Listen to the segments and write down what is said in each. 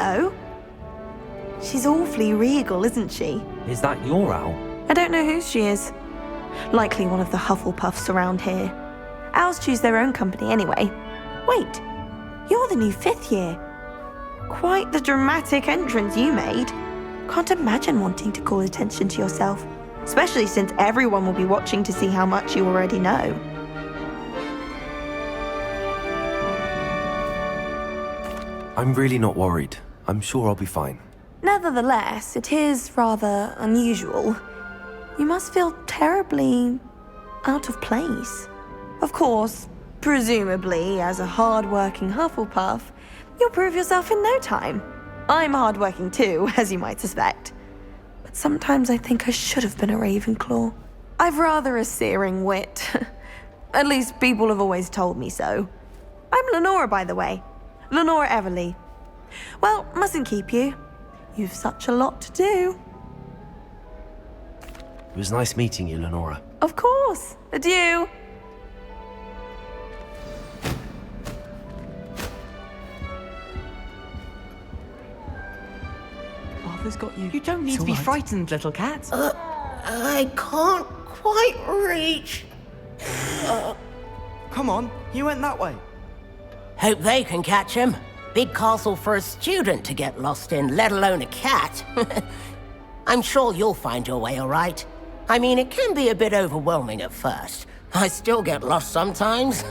Hello. She's awfully regal, isn't she? Is that your owl? I don't know whose she is. Likely one of the Hufflepuffs around here. Owls choose their own company anyway. Wait, you're the new 5th year. Quite the dramatic entrance you made. Can't imagine wanting to call attention to yourself, especially since everyone will be watching to see how much you already know. I'm really not worried. I'm sure I'll be fine. Nevertheless, it is rather unusual. You must feel terribly out of place. Of course, presumably, as a hard-working Hufflepuff, you'll prove yourself in no time. I'm hard-working too, as you might suspect. But sometimes I think I should have been a Ravenclaw. I've rather a searing wit. At least people have always told me so. I'm Lenora, by the way. Lenora Everly. Well, mustn't keep you. You've such a lot to do. It was nice meeting you, Lenora. Of course. Adieu. Arthur's got you. You don't need to be frightened, little cat. I can't quite reach. Come on, he went that way. Hope they can catch him. Big castle for a student to get lost in, let alone a cat. I'm sure you'll find your way all right. I mean, it can be a bit overwhelming at first. I still get lost sometimes.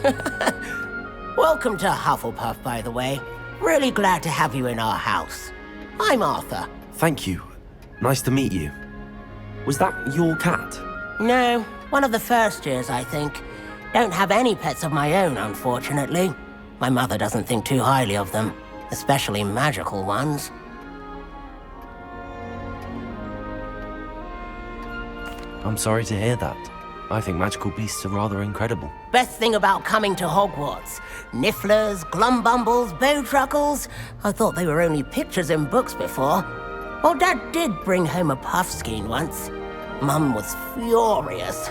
Welcome to Hufflepuff, by the way. Really glad to have you in our house. I'm Arthur. Thank you. Nice to meet you. Was that your cat? No, one of the first years, I think. Don't have any pets of my own, unfortunately. My mother doesn't think too highly of them, especially magical ones. I'm sorry to hear that. I think magical beasts are rather incredible. Best thing about coming to Hogwarts. Nifflers, glumbumbles, bowtruckles. I thought they were only pictures in books before. Well, Dad did bring home a puffskein once. Mum was furious.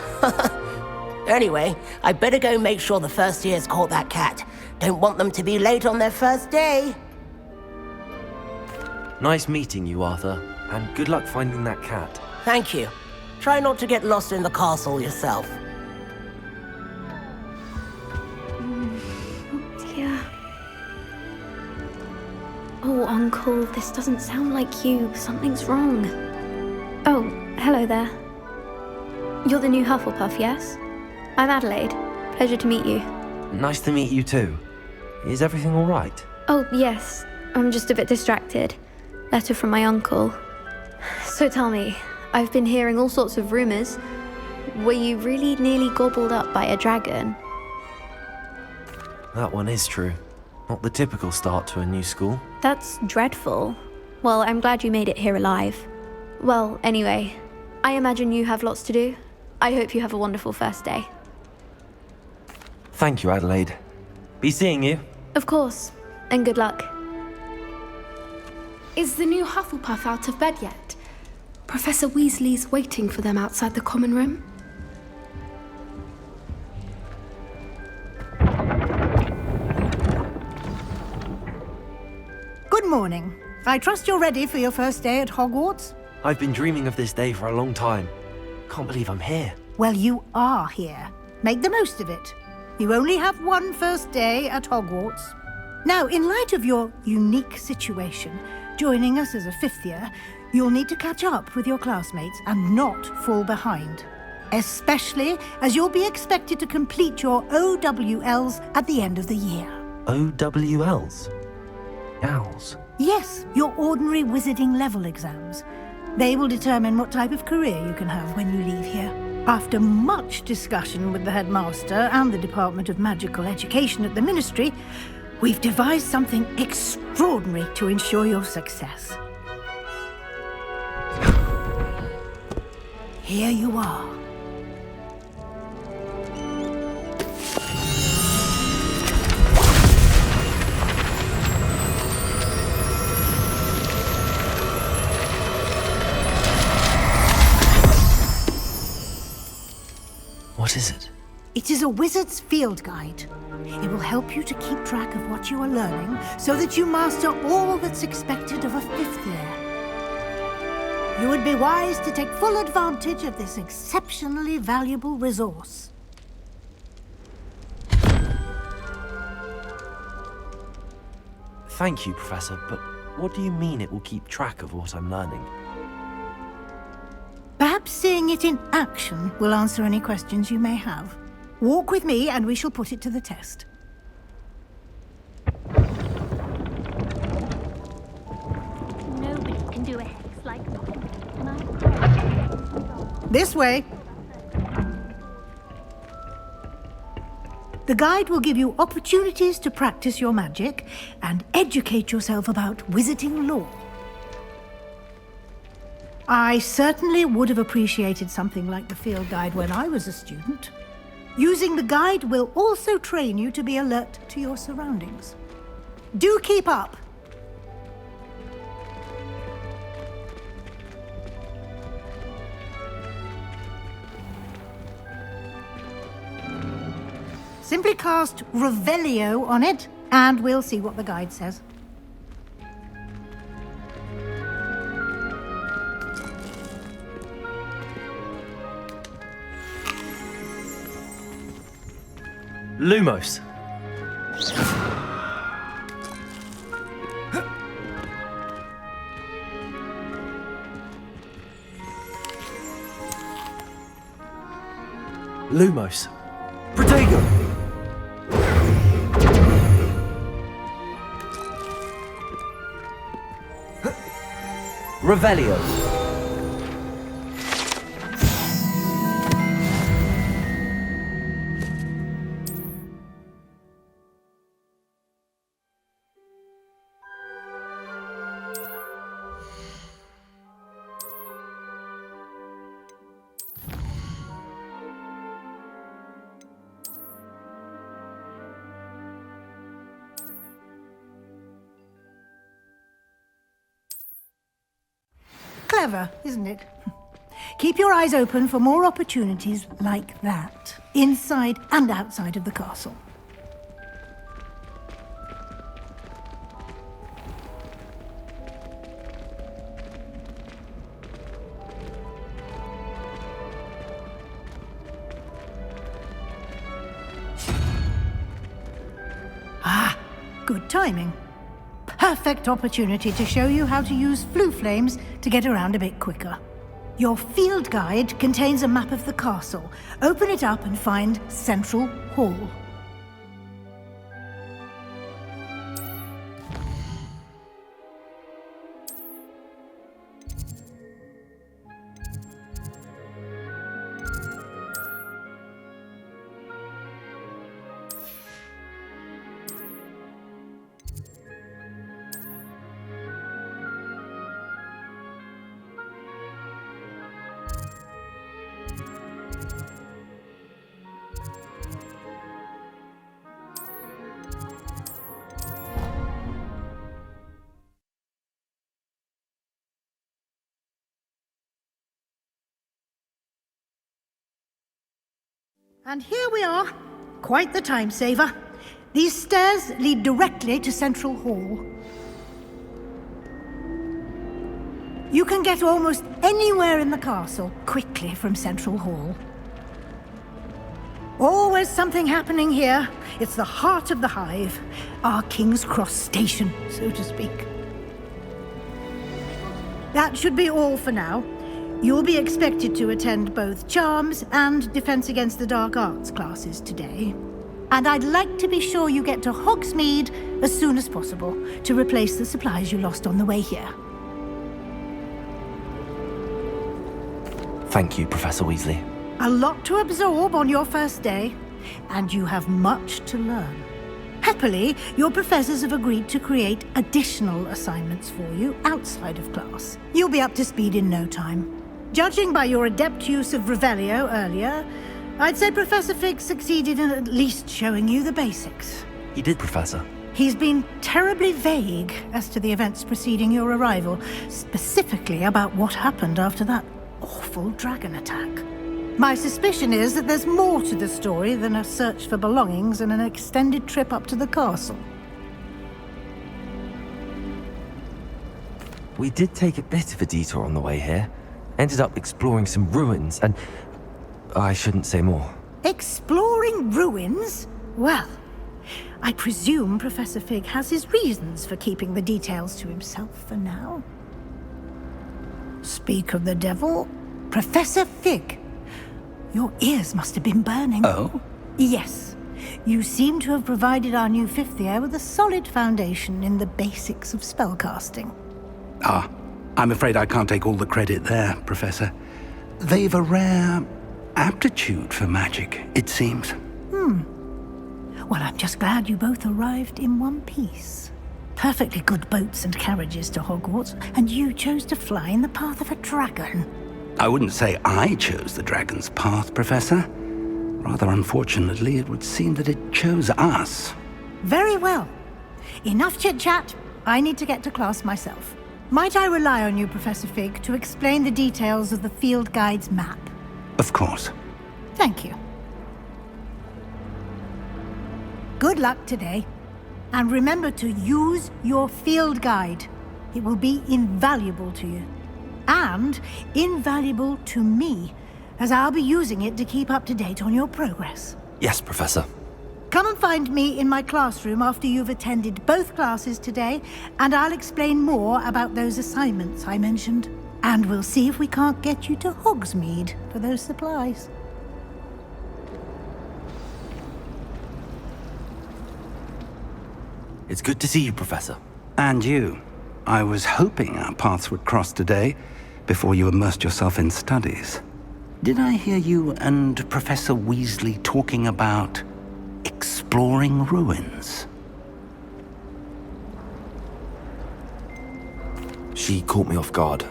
Anyway, I better go make sure the first years caught that cat. Don't want them to be late on their first day. Nice meeting you, Arthur. And good luck finding that cat. Thank you. Try not to get lost in the castle yourself. Dear. Oh, Uncle, this doesn't sound like you. Something's wrong. Oh, hello there. You're the new Hufflepuff, yes? I'm Adelaide. Pleasure to meet you. Nice to meet you too. Is everything all right? Oh, yes. I'm just a bit distracted. Letter from my uncle. So tell me, I've been hearing all sorts of rumors. Were you really nearly gobbled up by a dragon? That one is true. Not the typical start to a new school. That's dreadful. Well, I'm glad you made it here alive. Well, anyway, I imagine you have lots to do. I hope you have a wonderful first day. Thank you, Adelaide. Be seeing you. Of course, and good luck. Is the new Hufflepuff out of bed yet? Professor Weasley's waiting for them outside the common room. Good morning. I trust you're ready for your first day at Hogwarts? I've been dreaming of this day for a long time. Can't believe I'm here. Well, you are here. Make the most of it. You only have one first day at Hogwarts. Now, in light of your unique situation, joining us as a 5th year, you'll need to catch up with your classmates and not fall behind. Especially as you'll be expected to complete your OWLs at the end of the year. OWLs? Owls? Yes, your ordinary wizarding level exams. They will determine what type of career you can have when you leave here. After much discussion with the headmaster and the Department of Magical Education at the Ministry, we've devised something extraordinary to ensure your success. Here you are. What is it? It is a wizard's field guide. It will help you to keep track of what you are learning so that you master all that's expected of a 5th year. You would be wise to take full advantage of this exceptionally valuable resource. Thank you, Professor, but what do you mean it will keep track of what I'm learning? Perhaps seeing it in action will answer any questions you may have. Walk with me and we shall put it to the test. Nobody can do a hex like me. This way. The guide will give you opportunities to practice your magic and educate yourself about wizarding lore. I certainly would have appreciated something like the field guide when I was a student. Using the guide will also train you to be alert to your surroundings. Do keep up! Simply cast Revelio on it, and we'll see what the guide says. Lumos. Lumos. Protego. Revelio. Clever, isn't it? Keep your eyes open for more opportunities like that, inside and outside of the castle. Ah, good timing. Perfect opportunity to show you how to use flue flames to get around a bit quicker. Your field guide contains a map of the castle. Open it up and find Central Hall. And here we are. Quite the time saver. These stairs lead directly to Central Hall. You can get almost anywhere in the castle quickly from Central Hall. Always something happening here. It's the heart of the hive, our King's Cross station, so to speak. That should be all for now. You'll be expected to attend both Charms and Defense Against the Dark Arts classes today. And I'd like to be sure you get to Hogsmeade as soon as possible to replace the supplies you lost on the way here. Thank you, Professor Weasley. A lot to absorb on your first day, and you have much to learn. Happily, your professors have agreed to create additional assignments for you outside of class. You'll be up to speed in no time. Judging by your adept use of Revelio earlier, I'd say Professor Fig succeeded in at least showing you the basics. He did, Professor. He's been terribly vague as to the events preceding your arrival, specifically about what happened after that awful dragon attack. My suspicion is that there's more to the story than a search for belongings and an extended trip up to the castle. We did take a bit of a detour on the way here. Ended up exploring some ruins and... I shouldn't say more. Exploring ruins? Well, I presume Professor Fig has his reasons for keeping the details to himself for now. Speak of the devil, Professor Fig. Your ears must have been burning. Oh? Yes. You seem to have provided our new fifth year with a solid foundation in the basics of spellcasting. Ah, I'm afraid I can't take all the credit there, Professor. They've a rare aptitude for magic, it seems. Well, I'm just glad you both arrived in one piece. Perfectly good boats and carriages to Hogwarts, and you chose to fly in the path of a dragon. I wouldn't say I chose the dragon's path, Professor. Rather unfortunately, it would seem that it chose us. Very well. Enough chit-chat. I need to get to class myself. Might I rely on you, Professor Fig, to explain the details of the field guide's map? Of course. Thank you. Good luck today. And remember to use your field guide. It will be invaluable to you. And invaluable to me, as I'll be using it to keep up to date on your progress. Yes, Professor. Come and find me in my classroom after you've attended both classes today, and I'll explain more about those assignments I mentioned. And we'll see if we can't get you to Hogsmeade for those supplies. It's good to see you, Professor. And you. I was hoping our paths would cross today, before you immersed yourself in studies. Did I hear you and Professor Weasley talking about exploring ruins? She caught me off guard.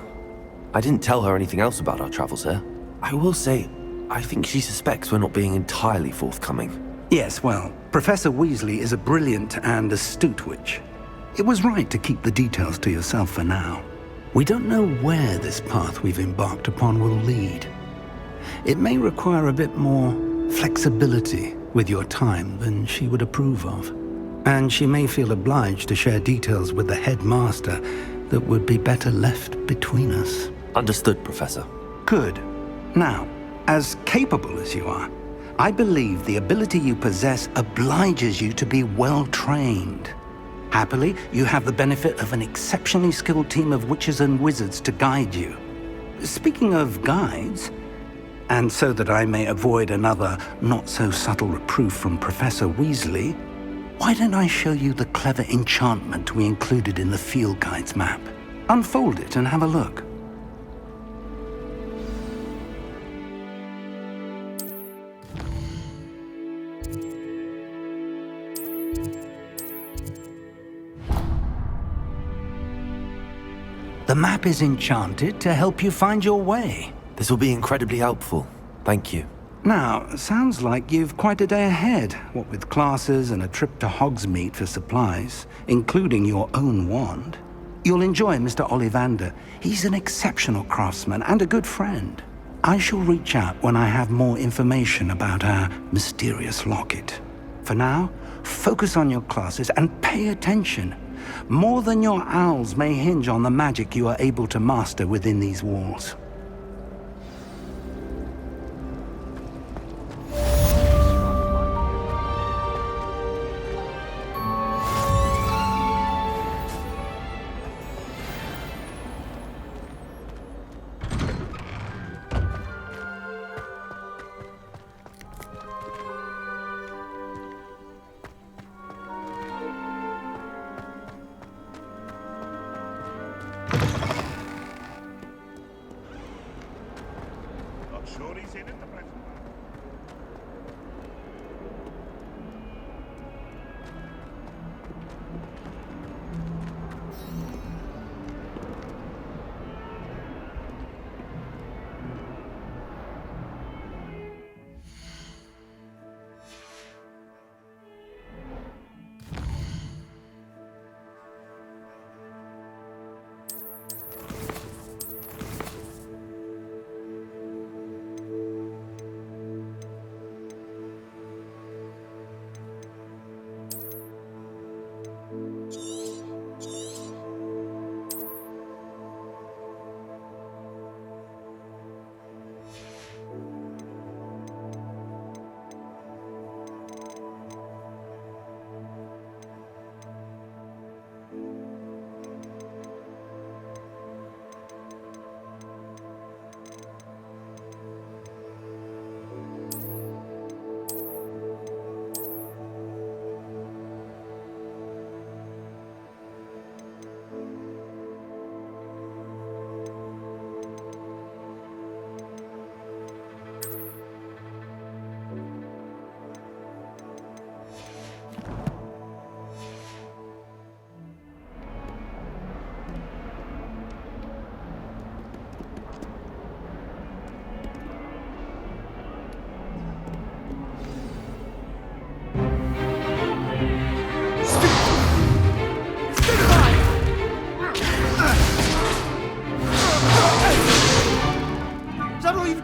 I didn't tell her anything else about our travels here. I will say, I think she suspects we're not being entirely forthcoming. Yes, well, Professor Weasley is a brilliant and astute witch. It was right to keep the details to yourself for now. We don't know where this path we've embarked upon will lead. It may require a bit more flexibility with your time than she would approve of. And she may feel obliged to share details with the headmaster that would be better left between us. Understood, Professor. Good. Now, as capable as you are, I believe the ability you possess obliges you to be well trained. Happily, you have the benefit of an exceptionally skilled team of witches and wizards to guide you. Speaking of guides, and so that I may avoid another not-so-subtle reproof from Professor Weasley, why don't I show you the clever enchantment we included in the field guide's map? Unfold it and have a look. The map is enchanted to help you find your way. This will be incredibly helpful. Thank you. Now, sounds like you've quite a day ahead, what with classes and a trip to Hogsmeade for supplies, including your own wand. You'll enjoy Mr. Ollivander. He's an exceptional craftsman and a good friend. I shall reach out when I have more information about our mysterious locket. For now, focus on your classes and pay attention. More than your owls may hinge on the magic you are able to master within these walls.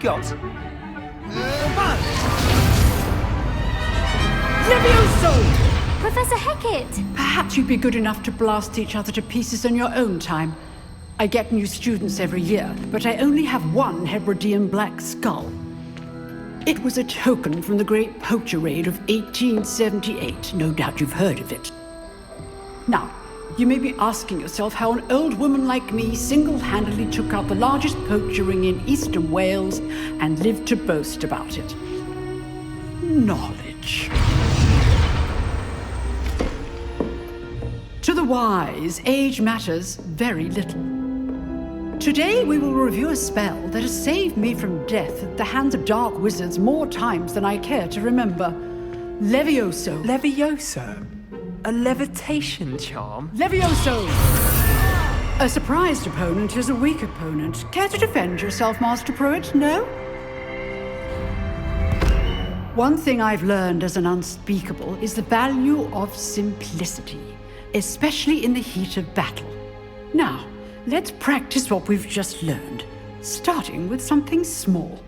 got? Levioso! Professor Hecat! Perhaps you'd be good enough to blast each other to pieces in your own time. I get new students every year, but I only have one Hebridean black skull. It was a token from the Great Poacher Raid of 1878. No doubt you've heard of it. Now, you may be asking yourself how an old woman like me single-handedly took out the largest poacher ring in eastern Wales and lived to boast about it. Knowledge. To the wise, age matters very little. Today we will review a spell that has saved me from death at the hands of dark wizards more times than I care to remember. Levioso. Levioso? A levitation charm? Levioso! A surprised opponent is a weak opponent. Care to defend yourself, Master Pruitt? No? One thing I've learned as an unspeakable is the value of simplicity, especially in the heat of battle. Now, let's practice what we've just learned, starting with something small.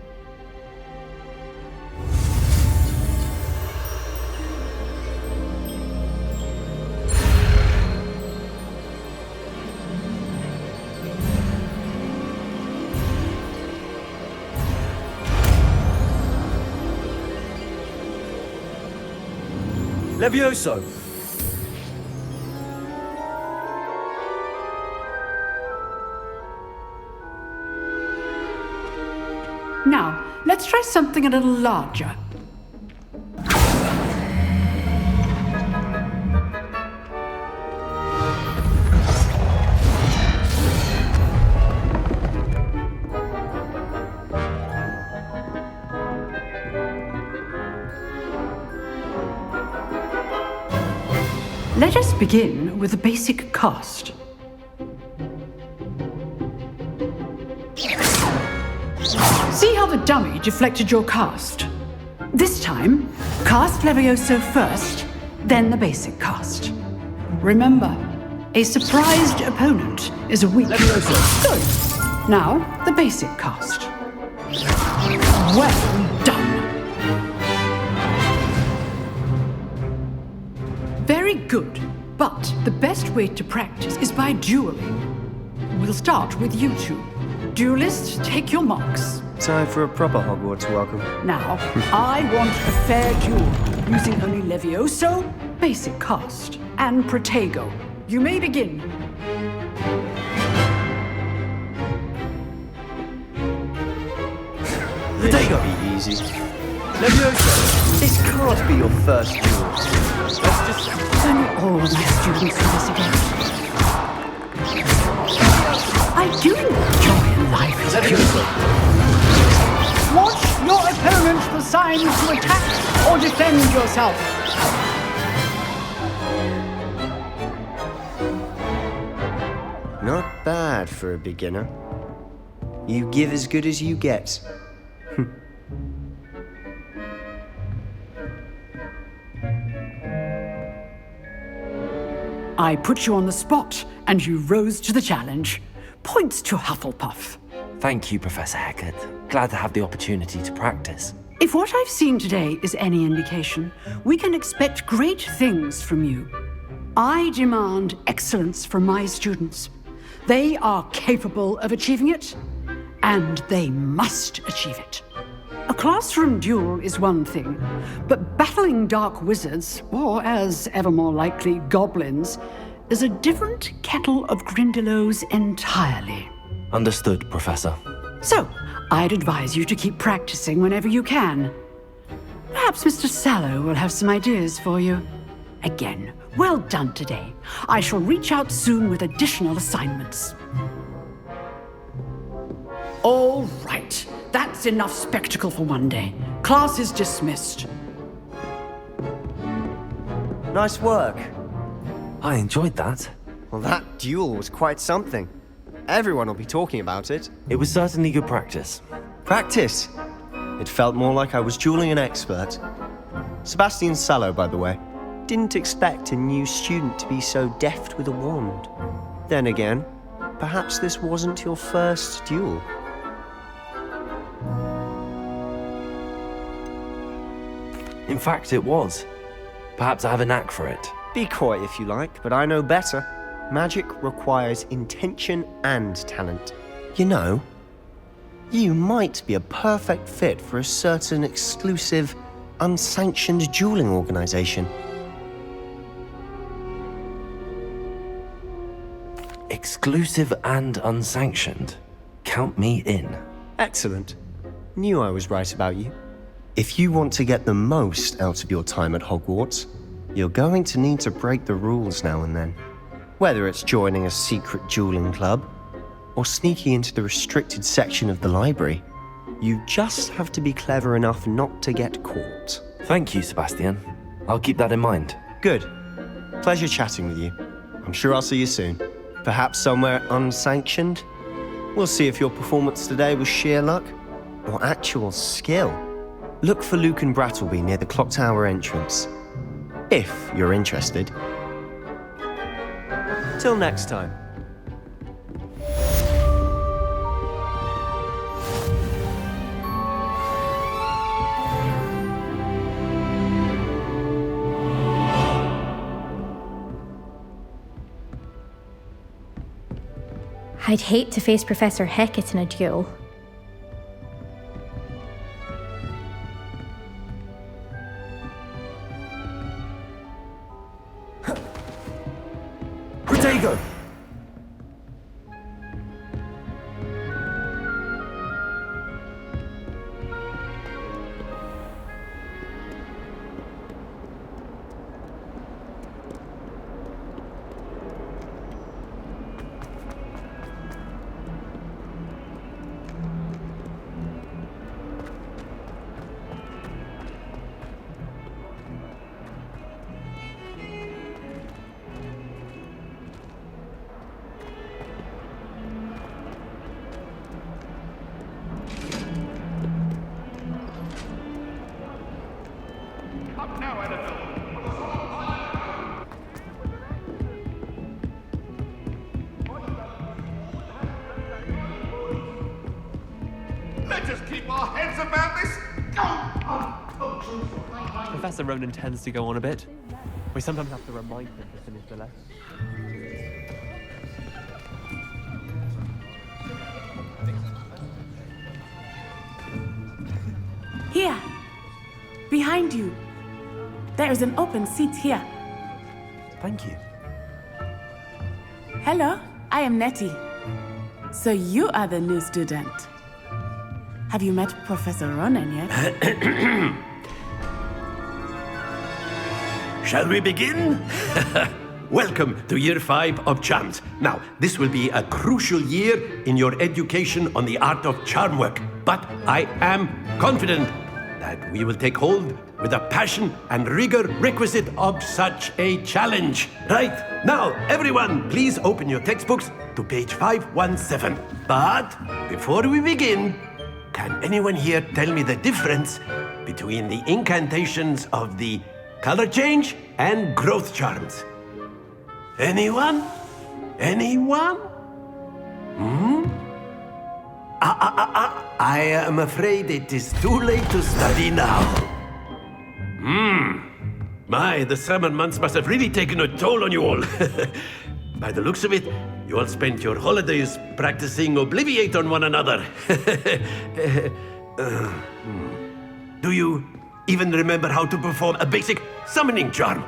Levioso! Now, let's try something a little larger. Let us begin with the basic cast. See how the dummy deflected your cast? This time, cast Levioso first, then the basic cast. Remember, a surprised opponent is a weak... Levioso! Good! Now, the basic cast. Well done! Very good, but the best way to practice is by dueling. We'll start with you two. Duelists, take your marks. Time for a proper Hogwarts welcome. Now, I want a fair duel, using only Levioso, basic cast, and Protego. You may begin. Protego! Be easy. Levioso! This can't be your first duel. Let's just... Only all of my students do this again. I do enjoy life. Levioso! Watch your opponent for signs to attack or defend yourself. Not bad for a beginner. You give as good as you get. I put you on the spot, and you rose to the challenge. Points to Hufflepuff. Thank you, Professor Hecat. Glad to have the opportunity to practice. If what I've seen today is any indication, we can expect great things from you. I demand excellence from my students. They are capable of achieving it, and they must achieve it. A classroom duel is one thing, but battling dark wizards, or as ever more likely, goblins, is a different kettle of Grindylows entirely. Understood, Professor. So, I'd advise you to keep practicing whenever you can. Perhaps Mr. Sallow will have some ideas for you. Again, well done today. I shall reach out soon with additional assignments. All right. That's enough spectacle for one day. Class is dismissed. Nice work. I enjoyed that. Well, that duel was quite something. Everyone will be talking about it. It was certainly good practice. Practice? It felt more like I was dueling an expert. Sebastian Sallow, by the way. Didn't expect a new student to be so deft with a wand. Then again, perhaps this wasn't your first duel. In fact, it was. Perhaps I have a knack for it. Be coy if you like, but I know better. Magic requires intention and talent. You know, you might be a perfect fit for a certain exclusive, unsanctioned dueling organization. Exclusive and unsanctioned. Count me in. Excellent. Knew I was right about you. If you want to get the most out of your time at Hogwarts, you're going to need to break the rules now and then. Whether it's joining a secret dueling club, or sneaking into the restricted section of the library, you just have to be clever enough not to get caught. Thank you, Sebastian. I'll keep that in mind. Good. Pleasure chatting with you. I'm sure I'll see you soon. Perhaps somewhere unsanctioned? We'll see if your performance today was sheer luck or actual skill. Look for Luke and Brattleby near the clock tower entrance, if you're interested. Till next time. I'd hate to face Professor Hecat in a duel. Protego! Let us keep our heads about this. Professor Ronan tends to go on a bit. We sometimes have to remind him to finish the lesson. Here, behind you. There is an open seat here. Thank you. Hello, I am Nettie. So you are the new student. Have you met Professor Ronan yet? Shall we begin? Welcome to Year 5 of Charms. Now, this will be a crucial year in your education on the art of charm work, but I am confident that we will take hold with the passion and rigor requisite of such a challenge. Right, now, everyone, please open your textbooks to page 517. But before we begin, can anyone here tell me the difference between the incantations of the color change and growth charms? Anyone? Anyone? I am afraid it is too late to study now. My, the summer months must have really taken a toll on you all. By the looks of it, you all spent your holidays practicing Obliviate on one another. Do you even remember how to perform a basic summoning charm?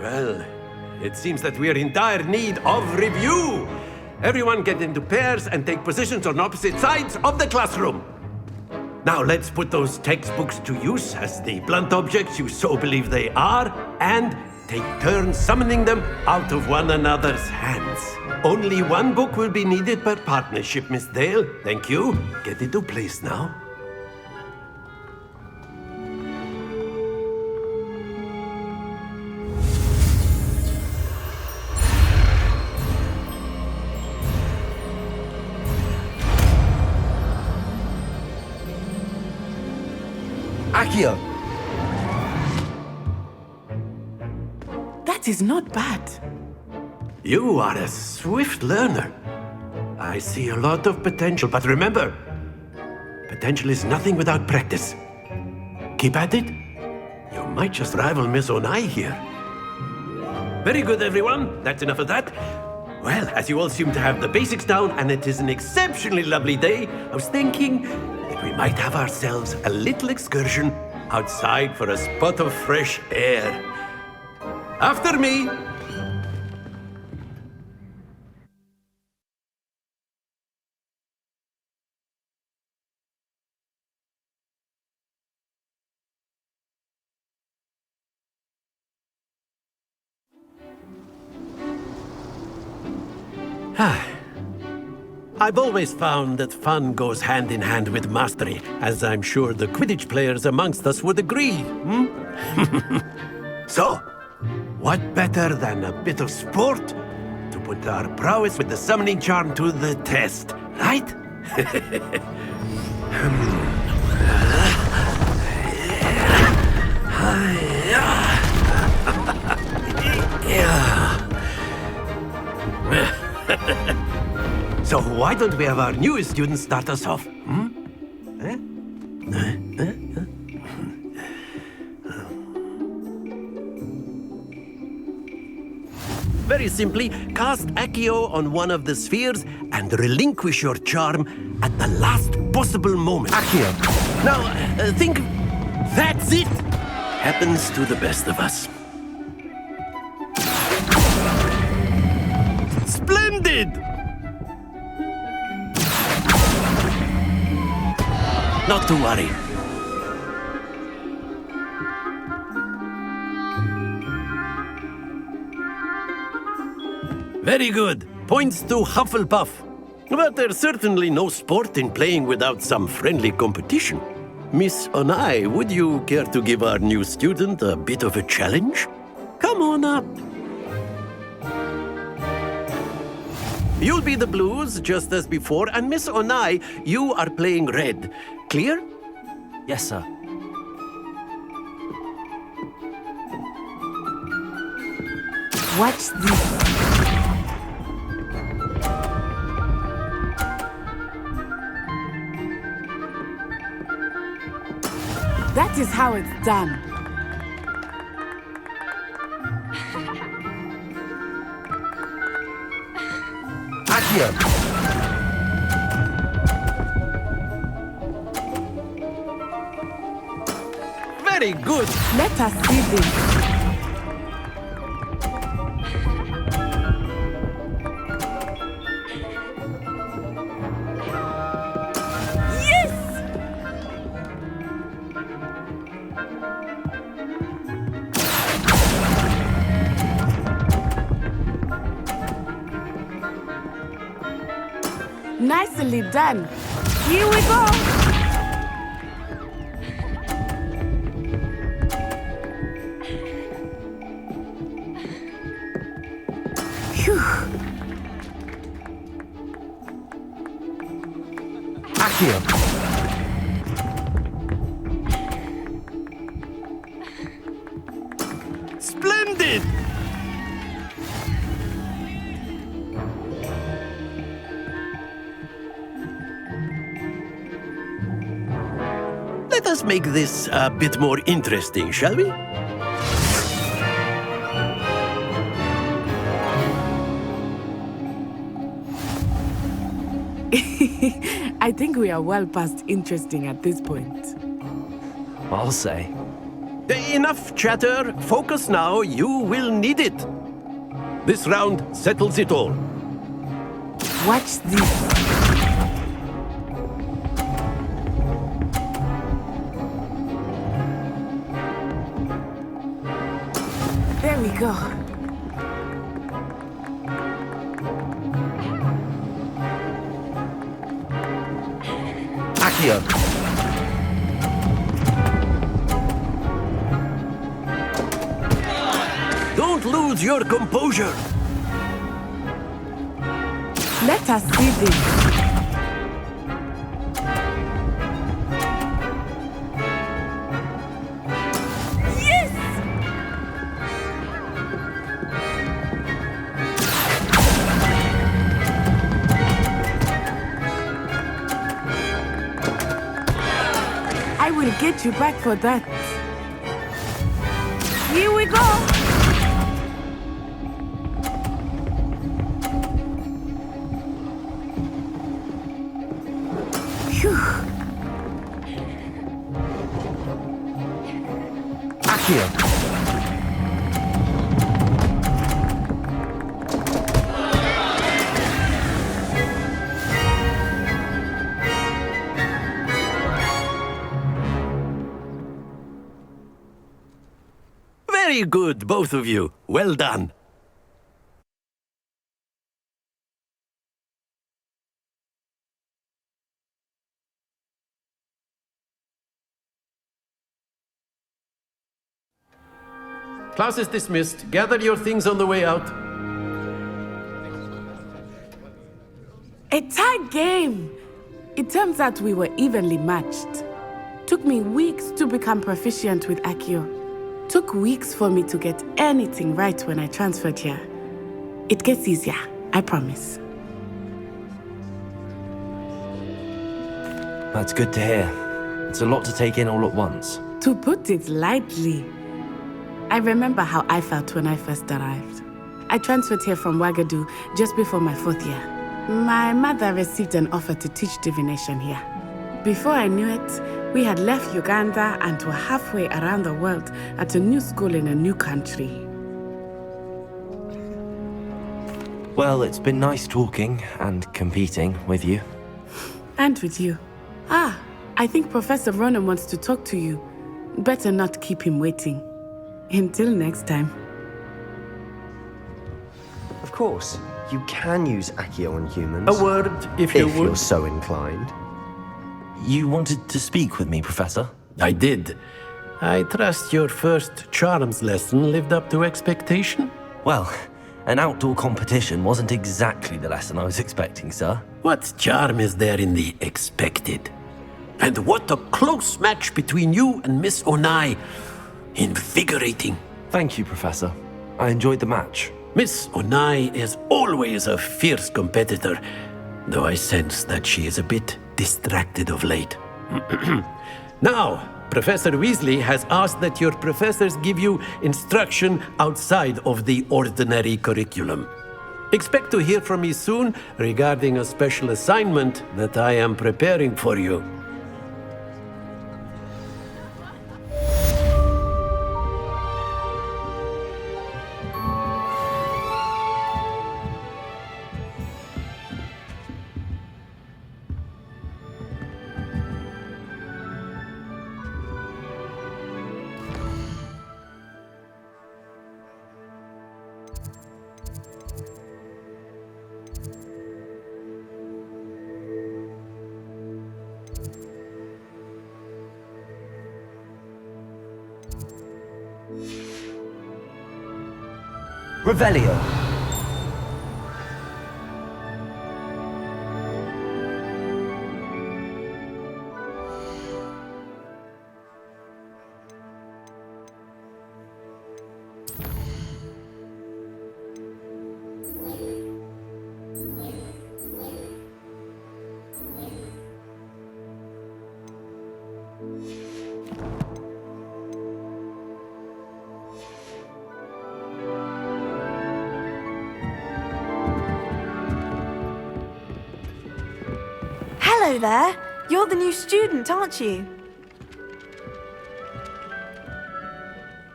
Well, it seems that we are in dire need of review. Everyone get into pairs and take positions on opposite sides of the classroom. Now let's put those textbooks to use as the blunt objects you so believe they are, and take turns summoning them out of one another's hands. Only one book will be needed per partnership, Miss Dale. Thank you. Get into place now. Accio! That is not bad. You are a swift learner. I see a lot of potential, but remember, Potential is nothing without practice. Keep at it. You might just rival Miss Onai here. Very good, everyone. That's enough of that. Well, as you all seem to have the basics down, and it is an exceptionally lovely day, I was thinking that we might have ourselves a little excursion outside for a spot of fresh air. After me! I've always found that fun goes hand in hand with mastery, as I'm sure the Quidditch players amongst us would agree. So, what better than a bit of sport to put our prowess with the summoning charm to the test, right? So why don't we have our newest student start us off? Very simply, cast Accio on one of the spheres and relinquish your charm at the last possible moment. Accio. Now, think... That's it! Happens to the best of us. Splendid! Not to worry. Very good. Points to Hufflepuff. But there's certainly no sport in playing without some friendly competition. Miss Onai, would you care to give our new student a bit of a challenge? Come on up. You'll be the blues, just as before, and Miss Onai, you are playing red. Clear? Yes, sir. Watch this. That is how it's done. Accio. Very good. Let us see this. Nicely done. Here we go. Phew. Accio. Splendid! Let us make this a bit more interesting, shall we? I think we are well past interesting at this point. I'll say. Enough chatter. Focus now. You will need it. This round settles it all. Watch this. There we go. Accio. Don't lose your composure. Let us see this. Yes! I will get you back for that. Here we go! Phew. Accio! Very good, both of you. Well done. Class is dismissed. Gather your things on the way out. A tight game! It turns out we were evenly matched. Took me weeks to become proficient with Accio. Took weeks for me to get anything right when I transferred here. It gets easier, I promise. That's good to hear. It's a lot to take in all at once. To put it lightly, I remember how I felt when I first arrived. I transferred here from Ouagadougou just before my 4th year. My mother received an offer to teach divination here. Before I knew it, we had left Uganda and were halfway around the world at a new school in a new country. Well, it's been nice talking and competing with you. And with you. I think Professor Ronan wants to talk to you. Better not keep him waiting. Until next time. Of course, you can use Accio on humans. A word, if you would. If you're so inclined. You wanted to speak with me, Professor? I did. I trust your first charms lesson lived up to expectation? Well, an outdoor competition wasn't exactly the lesson I was expecting, sir. What charm is there in the expected? And what a close match between you and Miss Onai. Invigorating. Thank you, Professor. I enjoyed the match. Miss Onai is always a fierce competitor, though I sense that she is a bit distracted of late. Now, Professor Weasley has asked that your professors give you instruction outside of the ordinary curriculum. Expect to hear from me soon regarding a special assignment that I am preparing for you. Revelio. Hello there. You're the new student, aren't you?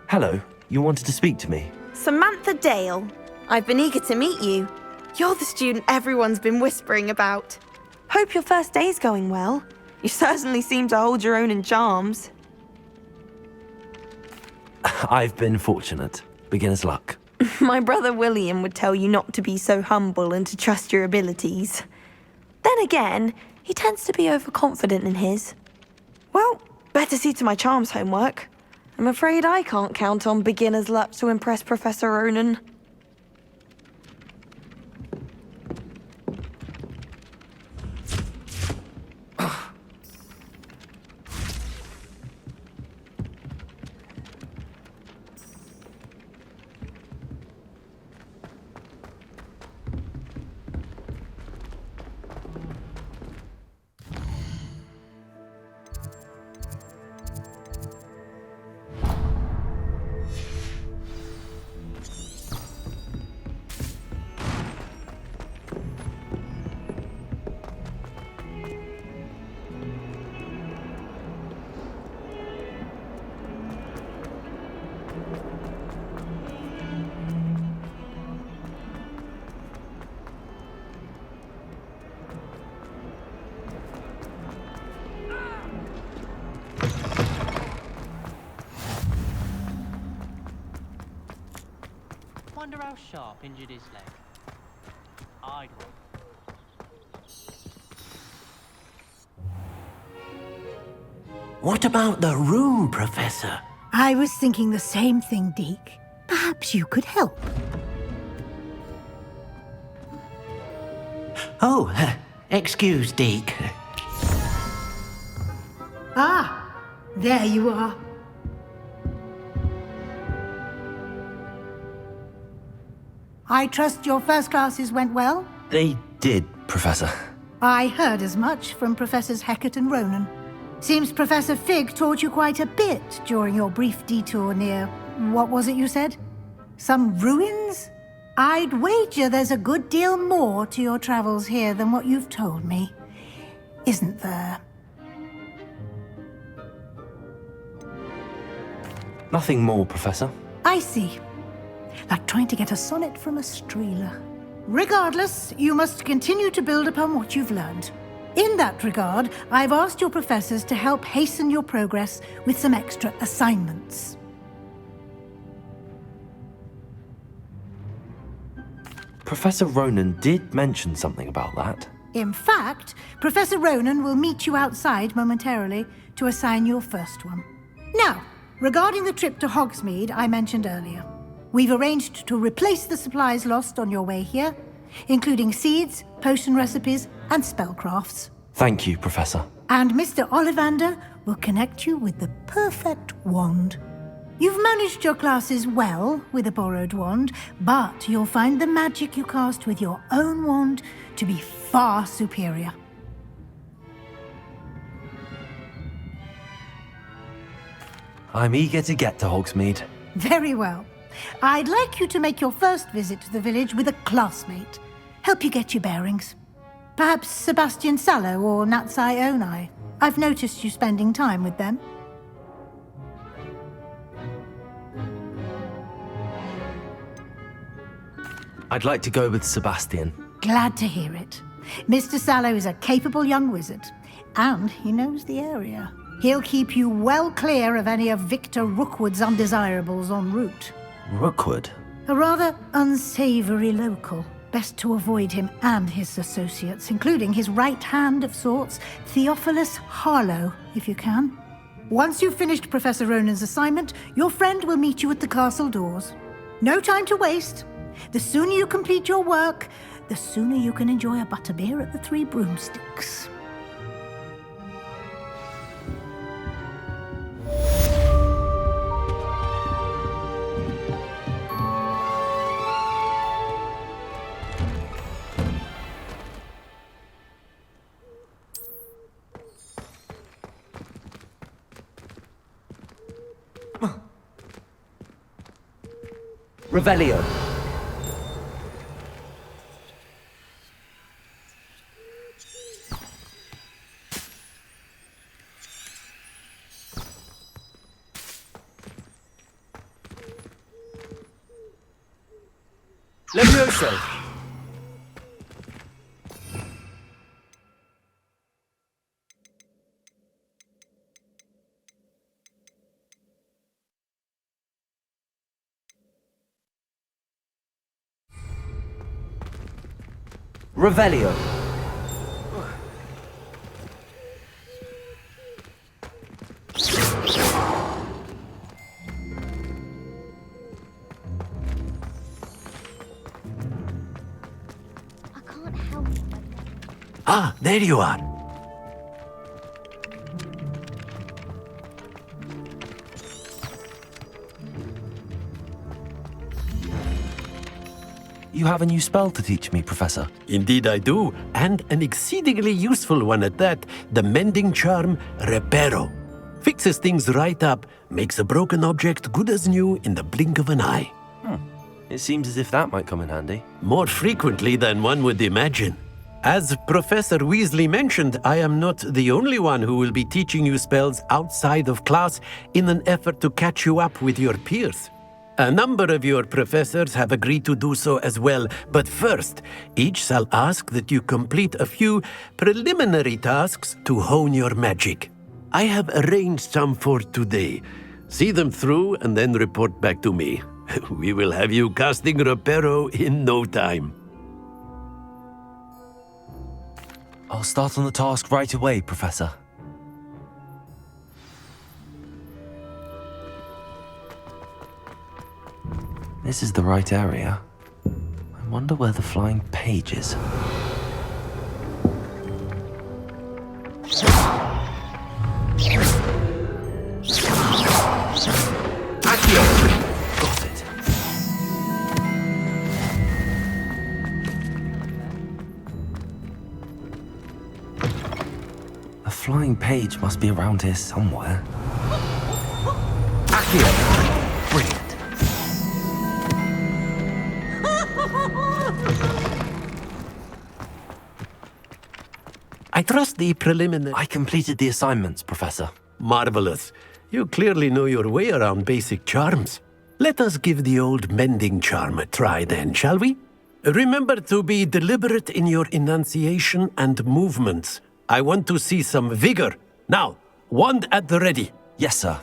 Hello. You wanted to speak to me? Samantha Dale. I've been eager to meet you. You're the student everyone's been whispering about. Hope your first day's going well. You certainly seem to hold your own in charms. I've been fortunate. Beginner's luck. My brother William would tell you not to be so humble and to trust your abilities. Then again, he tends to be overconfident in his. Well, better see to my charms homework. I'm afraid I can't count on beginner's luck to impress Professor Ronan. wonder how Sharp injured his leg. I'd wonder. What about the room, Professor? I was thinking the same thing, Deke. Perhaps you could help. Oh, excuse, Deke. Ah, there you are. I trust your first classes went well? They did, Professor. I heard as much from Professors Hecat and Ronan. Seems Professor Fig taught you quite a bit during your brief detour near... what was it you said? Some ruins? I'd wager there's a good deal more to your travels here than what you've told me. Isn't there? Nothing more, Professor. I see. Like trying to get a sonnet from a streeler. Regardless, you must continue to build upon what you've learned. In that regard, I've asked your professors to help hasten your progress with some extra assignments. Professor Ronan did mention something about that. In fact, Professor Ronan will meet you outside momentarily to assign your first one. Now, regarding the trip to Hogsmeade I mentioned earlier, we've arranged to replace the supplies lost on your way here, including seeds, potion recipes, and spellcrafts. Thank you, Professor. And Mr. Ollivander will connect you with the perfect wand. You've managed your classes well with a borrowed wand, but you'll find the magic you cast with your own wand to be far superior. I'm eager to get to Hogsmeade. Very well. I'd like you to make your first visit to the village with a classmate. Help you get your bearings. Perhaps Sebastian Sallow or Natsai Onai. I've noticed you spending time with them. I'd like to go with Sebastian. Glad to hear it. Mr. Sallow is a capable young wizard, and he knows the area. He'll keep you well clear of any of Victor Rookwood's undesirables en route. Rookwood? A rather unsavory local. Best to avoid him and his associates, including his right hand of sorts, Theophilus Harlow, if you can. Once you've finished Professor Ronan's assignment, your friend will meet you at the castle doors. No time to waste. The sooner you complete your work, the sooner you can enjoy a butterbeer at the Three Broomsticks. Revelio. Levioso. Revelio. Ah, there you are. You have a new spell to teach me, Professor. Indeed I do, and an exceedingly useful one at that. The mending charm, Reparo. Fixes things right up, makes a broken object good as new in the blink of an eye. It seems as if that might come in handy. More frequently than one would imagine. As Professor Weasley mentioned, I am not the only one who will be teaching you spells outside of class in an effort to catch you up with your peers. A number of your professors have agreed to do so as well, but first, each shall ask that you complete a few preliminary tasks to hone your magic. I have arranged some for today. See them through and then report back to me. We will have you casting Reparo in no time. I'll start on the task right away, Professor. This is the right area. I wonder where the flying page is. Got it. The flying page must be around here somewhere. Accio! Brilliant. I trust the preliminary... I completed the assignments, Professor. Marvelous. You clearly know your way around basic charms. Let us give the old mending charm a try then, shall we? Remember to be deliberate in your enunciation and movements. I want to see some vigor. Now, wand at the ready. Yes, sir.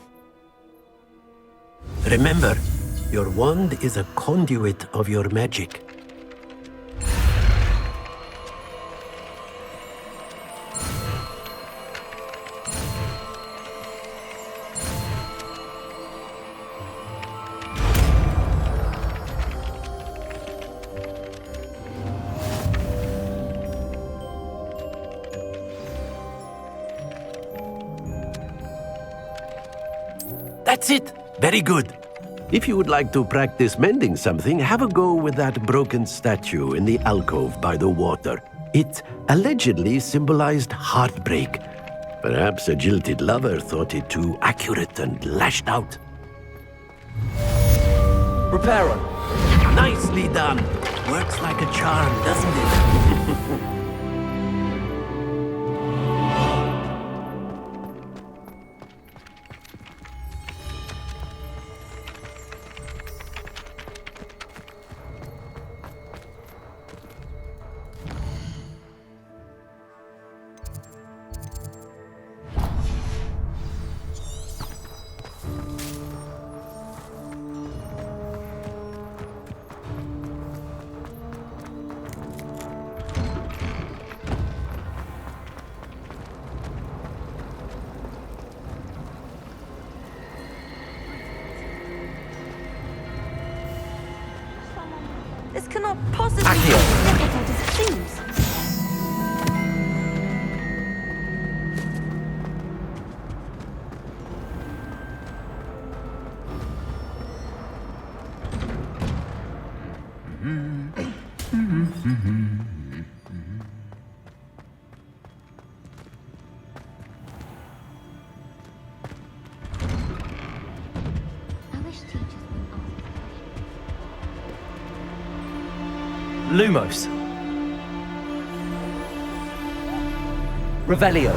Remember, your wand is a conduit of your magic. That's it! Very good. If you would like to practice mending something, have a go with that broken statue in the alcove by the water. It allegedly symbolized heartbreak. Perhaps a jilted lover thought it too accurate and lashed out. Reparo! Nicely done! Works like a charm, doesn't it? This cannot possibly be as difficult as it seems. Lumos. Revelio.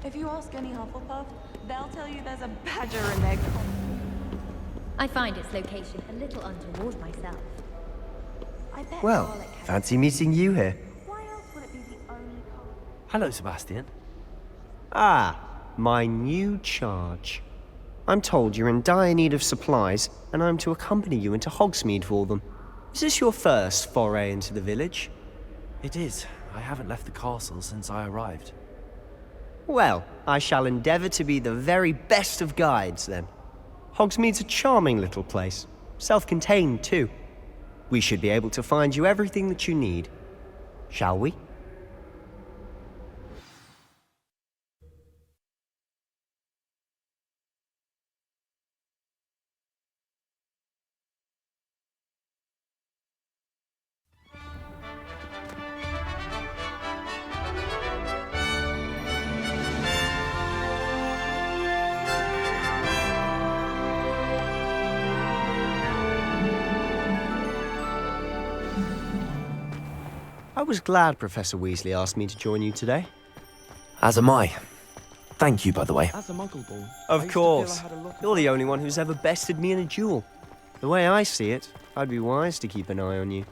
If you ask any Hufflepuff, they'll tell you there's a badger in their... I find its location a little untoward myself. I bet Well, Garlic has... fancy meeting you here. Why else would it be the only color? Hello, Sebastian. Ah, my new charge. I'm told you're in dire need of supplies, and I'm to accompany you into Hogsmeade for them. Is this your first foray into the village? It is. I haven't left the castle since I arrived. Well, I shall endeavour to be the very best of guides, then. Hogsmeade's a charming little place. Self-contained, too. We should be able to find you everything that you need. Shall we? I was glad Professor Weasley asked me to join you today. As am I. Thank you, by the way. As a muggle born, Of course. You're the only one who's ever bested me in a duel. The way I see it, I'd be wise to keep an eye on you.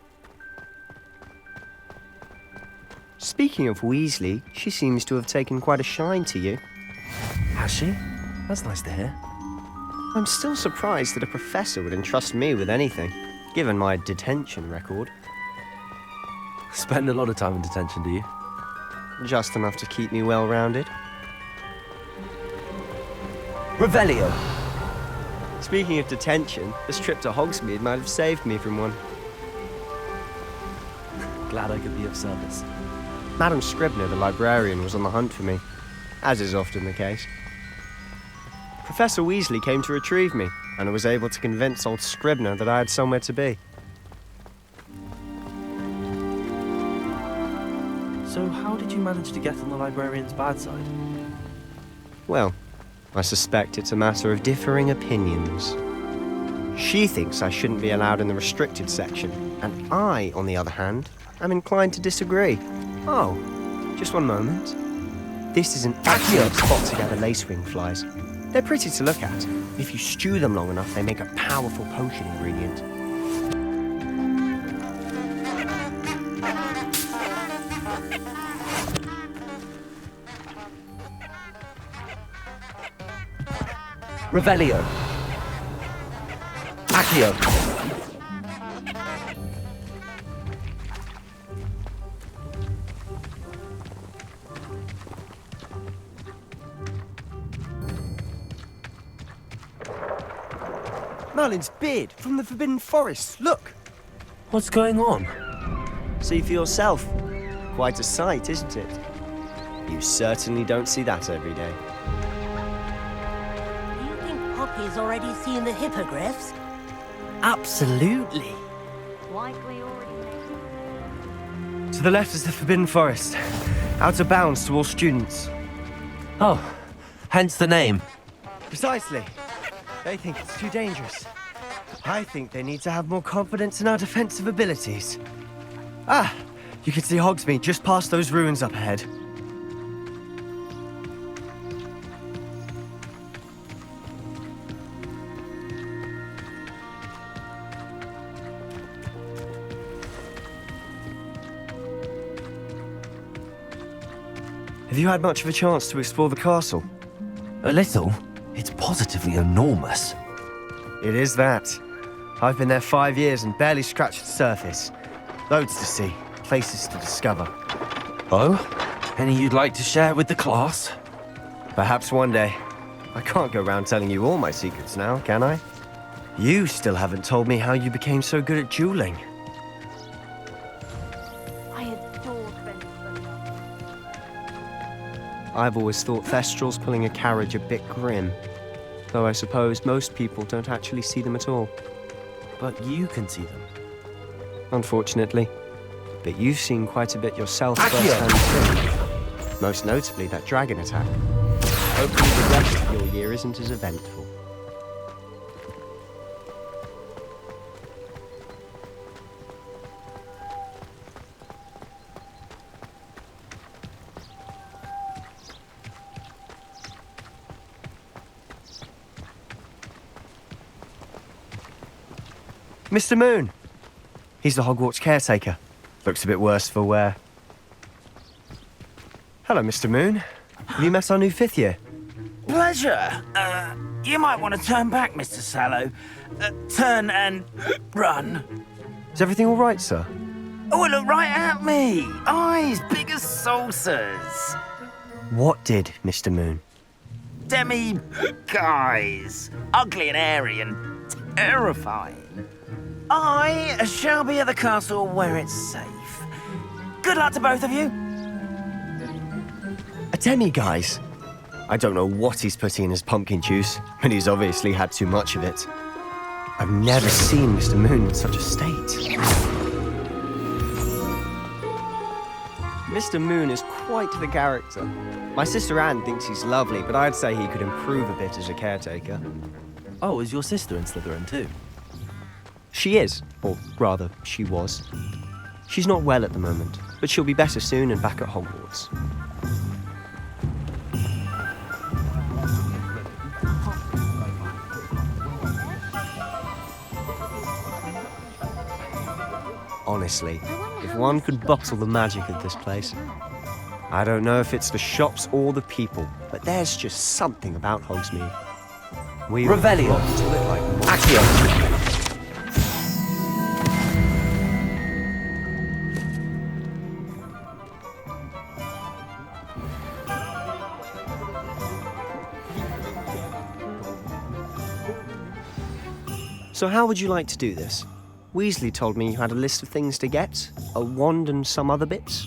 Speaking of Weasley, she seems to have taken quite a shine to you. Has she? That's nice to hear. I'm still surprised that a professor would entrust me with anything, given my detention record. Spend a lot of time in detention, do you? Just enough to keep me well-rounded. Revelio! Speaking of detention, this trip to Hogsmeade might have saved me from one. Glad I could be of service. Madam Scribner, the librarian, was on the hunt for me, as is often the case. Professor Weasley came to retrieve me, and I was able to convince old Scribner that I had somewhere to be. So how did you manage to get on the librarian's bad side? Well, I suspect it's a matter of differing opinions. She thinks I shouldn't be allowed in the restricted section, and I, on the other hand, am inclined to disagree. Oh, just one moment. This is an excellent spot to gather lacewing flies. They're pretty to look at. If you stew them long enough, they make a powerful potion ingredient. Revelio. Accio. Merlin's beard from the Forbidden Forest, look! What's going on? See for yourself. Quite a sight, isn't it? You certainly don't see that every day. Do you think Poppy's already seen the hippogriffs? Absolutely. Likely already. To the left is the Forbidden Forest. Out of bounds to all students. Oh, hence the name. Precisely. They think it's too dangerous. I think they need to have more confidence in our defensive abilities. Ah, you can see Hogsmeade just past those ruins up ahead. Have you had much of a chance to explore the castle? A little. It's positively enormous. It is that. I've been there 5 years and barely scratched the surface. Loads to see, places to discover. Oh? Any you'd like to share with the class? Perhaps one day. I can't go around telling you all my secrets now, can I? You still haven't told me how you became so good at dueling. I adore French. I've always thought Thestrals pulling a carriage a bit grim. Though I suppose most people don't actually see them at all. But you can see them. Unfortunately. But you've seen quite a bit yourself firsthand too. Most notably that dragon attack. Hopefully the rest of your year isn't as eventful. Mr. Moon! He's the Hogwarts caretaker. Looks a bit worse for wear. Hello, Mr. Moon. Have you met our new 5th year? Pleasure. You might want to turn back, Mr. Sallow. Turn and run. Is everything all right, sir? Oh, look right at me. Eyes big as saucers. What did, Mr. Moon? Guys. Ugly and airy and terrifying. I shall be at the castle where it's safe. Good luck to both of you. A demi-guise? I don't know what he's putting in his pumpkin juice, but he's obviously had too much of it. I've never seen Mr. Moon in such a state. Mr. Moon is quite the character. My sister Anne thinks he's lovely, but I'd say he could improve a bit as a caretaker. Oh, is your sister in Slytherin too? She is, or rather, she was. She's not well at the moment, but she'll be better soon and back at Hogwarts. Honestly, if one could bottle the magic of this place. I don't know if it's the shops or the people, but there's just something about Hogsmeade. We Revelio. want to live like Accio. So how would you like to do this? Weasley told me you had a list of things to get, a wand and some other bits.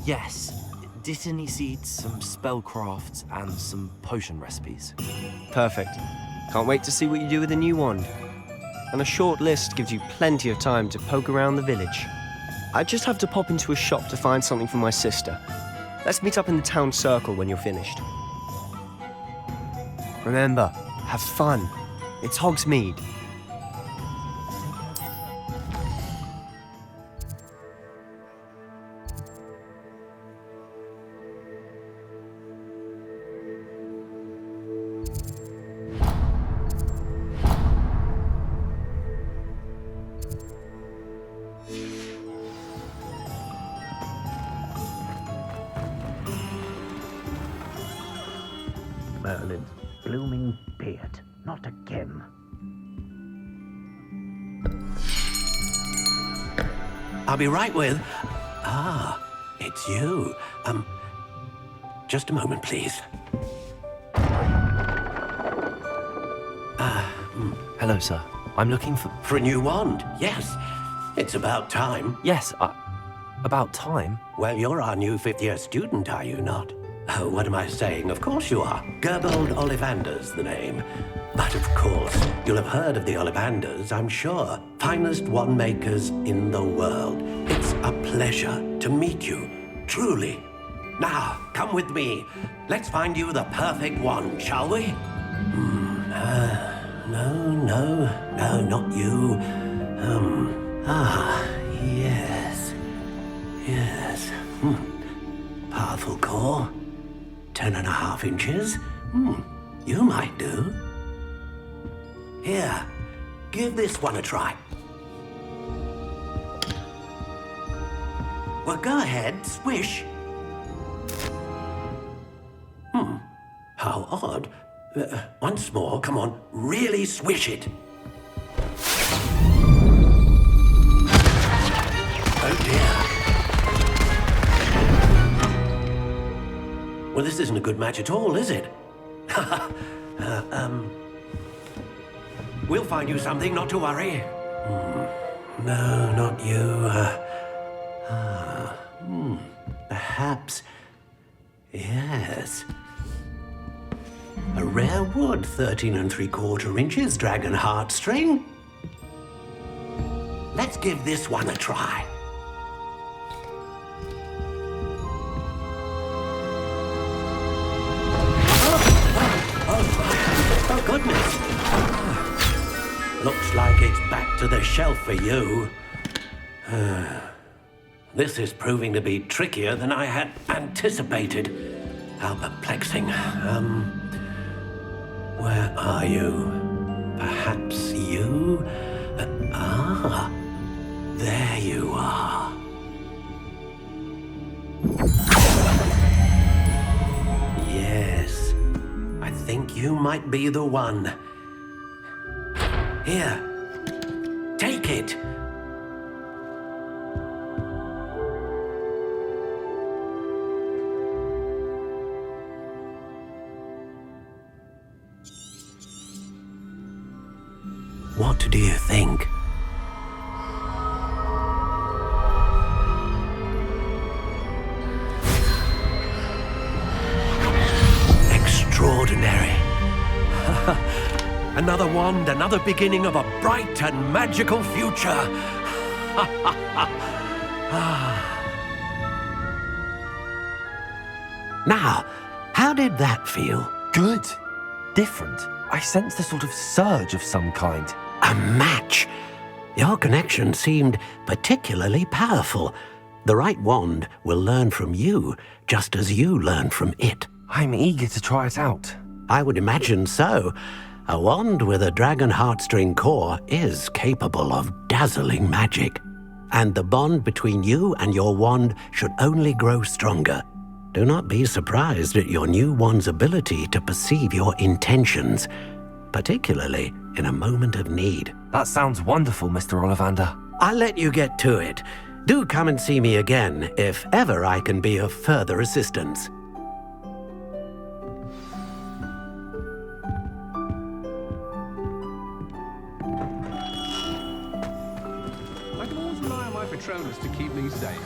Yes. Dittany seeds, some spellcrafts, and some potion recipes. Perfect. Can't wait to see what you do with the new wand. And a short list gives you plenty of time to poke around the village. I just have to pop into a shop to find something for my sister. Let's meet up in the town circle when you're finished. Remember, have fun. It's Hogsmeade. Merlin's blooming beard. Not again. I'll be right with... Ah, it's you. Just a moment, please. Hello, sir. I'm looking for... For a new wand, yes. It's about time. Yes, about time? Well, you're our new fifth-year student, are you not? Oh, what am I saying? Of course you are. Gerbold Ollivander's the name. But of course, you'll have heard of the Ollivanders, I'm sure. Finest wand makers in the world. It's a pleasure to meet you, truly. Now, come with me. Let's find you the perfect wand, shall we? No, not you. Yes. Powerful core. 10.5 inches. You might do. Here, give this one a try. Well, go ahead, swish. How odd. Once more, come on, really swish it. Oh dear. Well, this isn't a good match at all, is it? We'll find you something, not to worry. No, not you. Perhaps... Yes. A rare wood, 13 3/4 inches, dragon heartstring. Let's give this one a try. Oh, goodness. Looks like it's back to the shelf for you. This is proving to be trickier than I had anticipated. How perplexing. Where are you? Perhaps you? There you are. Yes, I think you might be the one. Here, take it. What do you think? Extraordinary. Another wand, another beginning of a bright and magical future. Now, how did that feel? Good. Different. I sensed a sort of surge of some kind. A match. Your connection seemed particularly powerful. The right wand will learn from you, just as you learn from it. I'm eager to try it out. I would imagine so. A wand with a dragon heartstring core is capable of dazzling magic. And the bond between you and your wand should only grow stronger. Do not be surprised at your new one's ability to perceive your intentions, particularly in a moment of need. That sounds wonderful, Mr. Ollivander. I'll let you get to it. Do come and see me again if ever I can be of further assistance. I can always rely on my Patronus to keep me safe.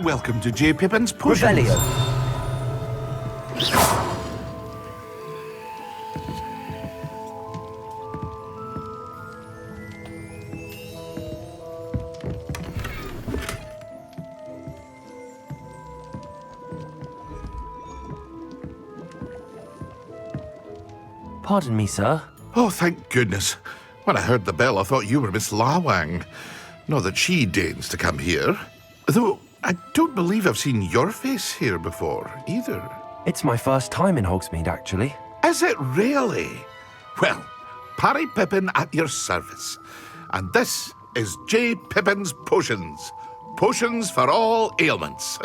Welcome to J. Pippin's Potions. Revelio. Pardon me, sir. Oh, thank goodness. When I heard the bell, I thought you were Miss Lawang. Not that she deigns to come here. Though, I don't believe I've seen your face here before, either. It's my first time in Hogsmeade, actually. Is it really? Well, Parry Pippin at your service. And this is J. Pippin's Potions. Potions for all ailments.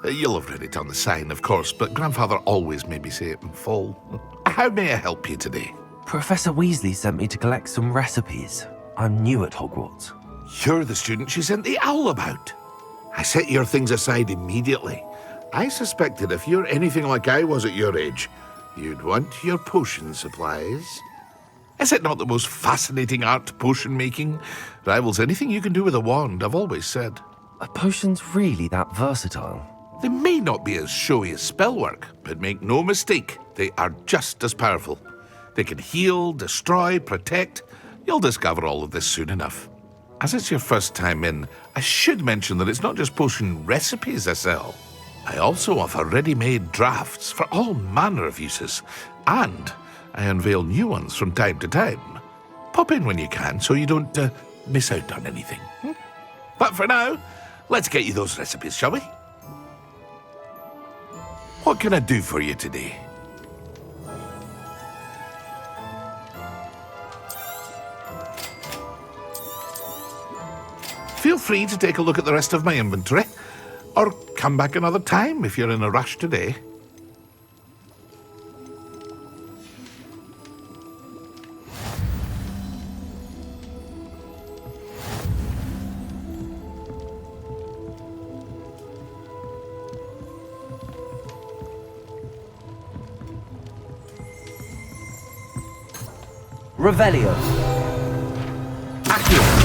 You'll have read it on the sign, of course, but Grandfather always made me say it in full. How may I help you today? Professor Weasley sent me to collect some recipes. I'm new at Hogwarts. You're the student she sent the owl about. I set your things aside immediately. I suspected if you're anything like I was at your age, you'd want your potion supplies. Is it not the most fascinating art, potion making? Rivals anything you can do with a wand, I've always said. Are potions really that versatile? They may not be as showy as spellwork, but make no mistake, they are just as powerful. They can heal, destroy, protect. You'll discover all of this soon enough. As it's your first time in, I should mention that it's not just potion recipes I sell. I also offer ready-made drafts for all manner of uses, and I unveil new ones from time to time. Pop in when you can so you don't miss out on anything. But for now, let's get you those recipes, shall we? What can I do for you today? Feel free to take a look at the rest of my inventory, or come back another time if you're in a rush today. Revelio. Accio.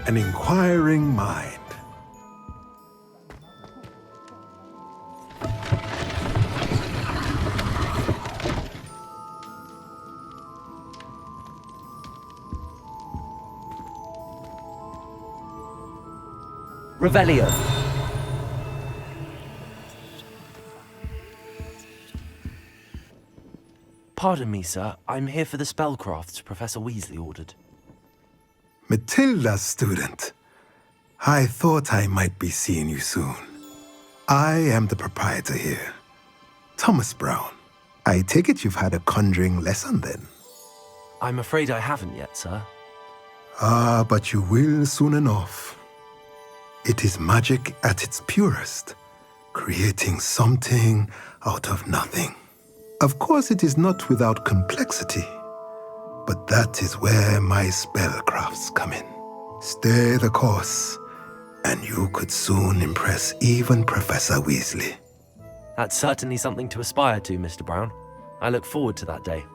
An inquiring mind. Revelio. Pardon me, sir. I'm here for the spellcrafts Professor Weasley ordered. Matilda's student. I thought I might be seeing you soon. I am the proprietor here, Thomas Brown. I take it you've had a conjuring lesson then? I'm afraid I haven't yet, sir. Ah, but you will soon enough. It is magic at its purest, creating something out of nothing. Of course, it is not without complexity, but that is where my spellcrafts come in. Stay the course, and you could soon impress even Professor Weasley. That's certainly something to aspire to, Mr. Brown. I look forward to that day.